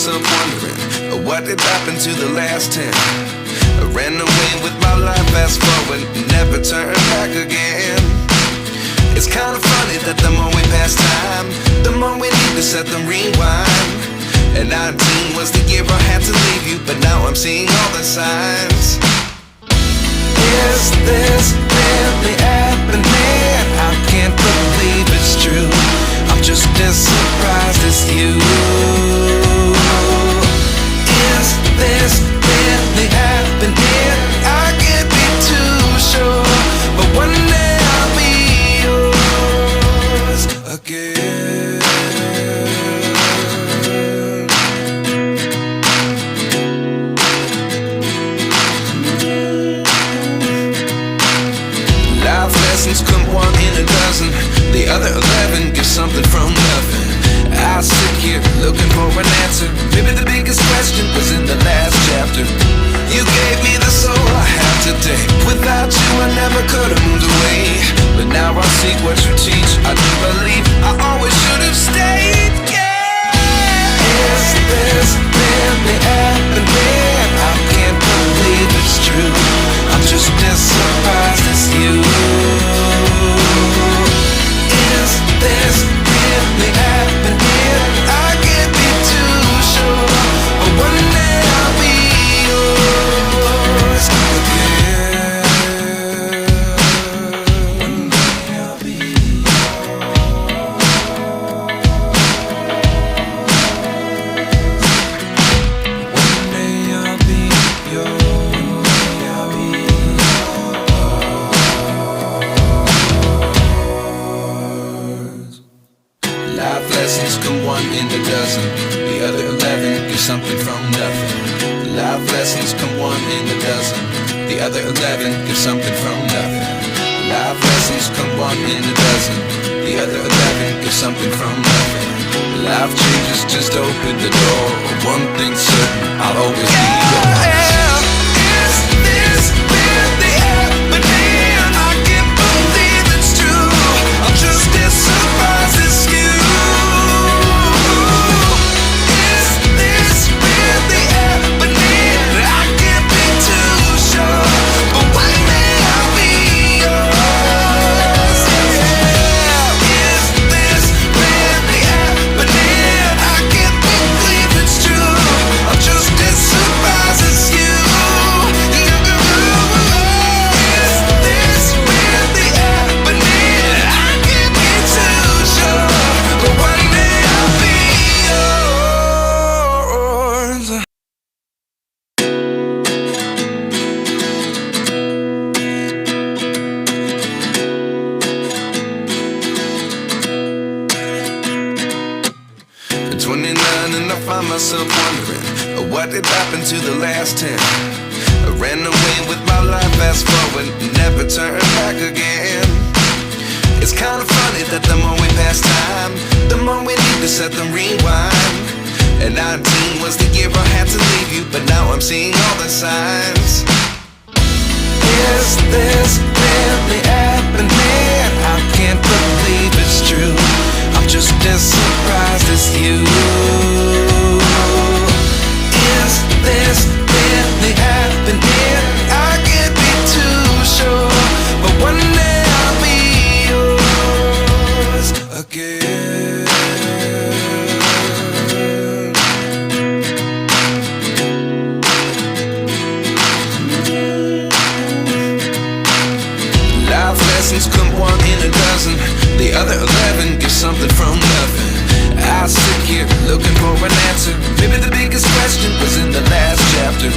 myself wondering, what did happen to the last 10? I ran away with my life, fast forward, never turn back again. It's kind of funny that the more we pass time, the more we need to set them rewind. And 19 was the year I had to leave you, but now I'm seeing all the signs. Is this really happening? I can't believe it's true. I'm just as surprised as you. Is this really happening? I can't be too sure, but one day I'll be yours again. Life lessons come one in a dozen, the other 11 give something from nothing. I sit here looking for an answer. Maybe the biggest question was in the last chapter. You gave me the soul I have today. Without you I never could have moved away, but now I see what you teach. I do believe I always should have stayed. Yeah. Is this really happening? I can't believe it's true. I'm just as surprised as you. Is this really happening? I can't be too sure, but one day I'll be yours again. One day I'll be One day I'll be yours. I'll be yours. Life lessons come one in a dozen, the other 11 give something from nothing. Life lessons come one in a dozen, the other 11 give something from nothing. Life lessons come one in a dozen, the other 11 give something from nothing. Life changes just open the door. One thing's certain, I'll always be yours. Is this really happening? I can't believe it's true. I'm just as surprised as you. Is this really happening? I can't be too sure, but one day I'll be yours. Yeah. Is this really happening? I can't believe it's true. I'm just as surprised as you. Is this really happening? I can't be too sure, but one day I'll be yours. At 29 and I find myself wondering, what did happen to the last 10? I ran away with my life, fast forward, never turn back again. It's kind of funny that the more we pass time, the more we need to set them rewind. And 19 was the year I had to leave you, but now I'm seeing all the signs. Is this really happening? I can't believe it's true. I'm just as surprised as you. Is this really happening? I can't be too sure, but one day I'll be yours again. Life lessons come one in a dozen, the other 11 give something from nothing. I sit here looking for an answer. Maybe the biggest question was in the last chapter.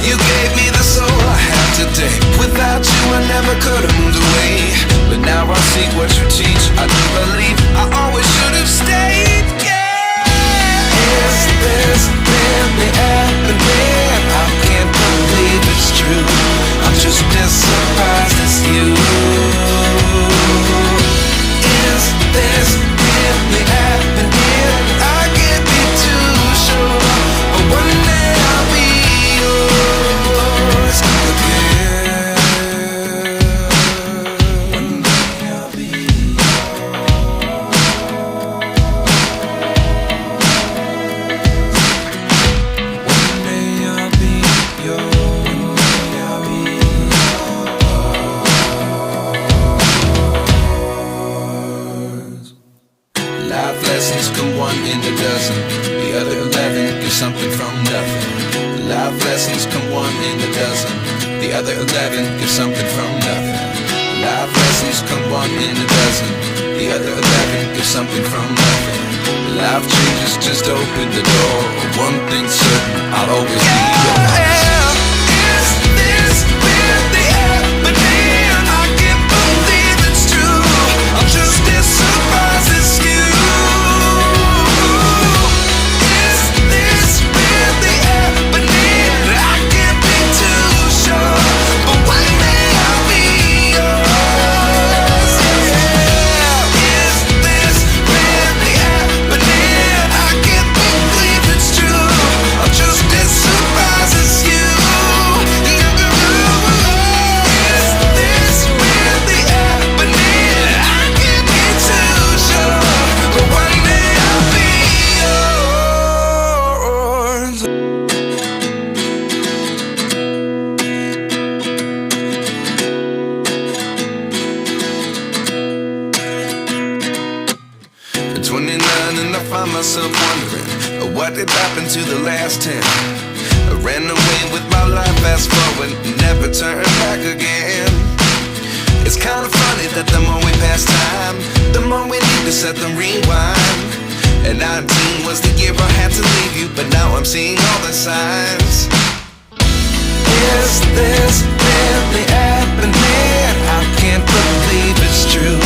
You gave me the soul I have today. Without you I never could have moved away, but now I see what you teach. I do believe I always should have stayed. Yeah. Is this really happening? I can't believe it's true. I'm just as surprised as you. Is this really happening? I can't be too sure, but one day I'll be yours again. One day I'll be yours. dozen. The other 11 get something from nothing. The life lessons come one in a dozen. The other 11 get something from nothing. The life lessons come one in a dozen. The other 11 get something from nothing. Life changes just open the door. One thing's certain, I'll always be yours. Is this really happening? I can't believe it's true. I'm just as surprised as you. Is this really happening? I can't be too sure, but one day I'll be yours. Yeah. Is this really happening? I can't believe it's true. I'm just as surprised as you. Is this really happening? I can't be too sure, but one day I'll be yours. At 29 and I find myself wondering what did happen to the last 10. I ran away with my life, fast forward, never turn back again. It's kind of funny that the more we pass time, the more we need to set the rewind. And 19 was the year I had to leave you, but now I'm seeing all the signs. Is this really happening? I can't believe it's true.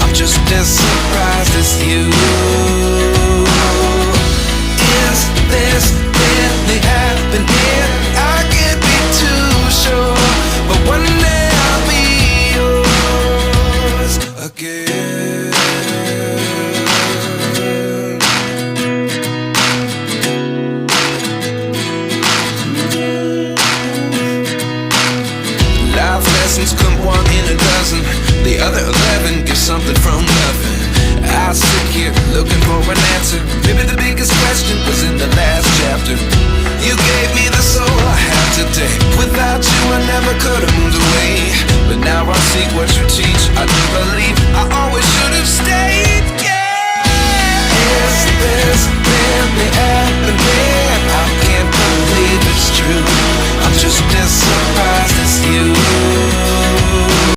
I'm just as surprised as you. Is this really happening? I can't be too sure, but one day I'll be yours again. Life lessons come one in a dozen. The other 11 get something from nothing. I sit here looking for an answer. Maybe the biggest question was in the last chapter. You gave me the soul I have today. Without you I never could have moved away. But now I see what you teach. I do believe I always should have stayed. Yeah. Is this really happening? I can't believe it's true. I'm just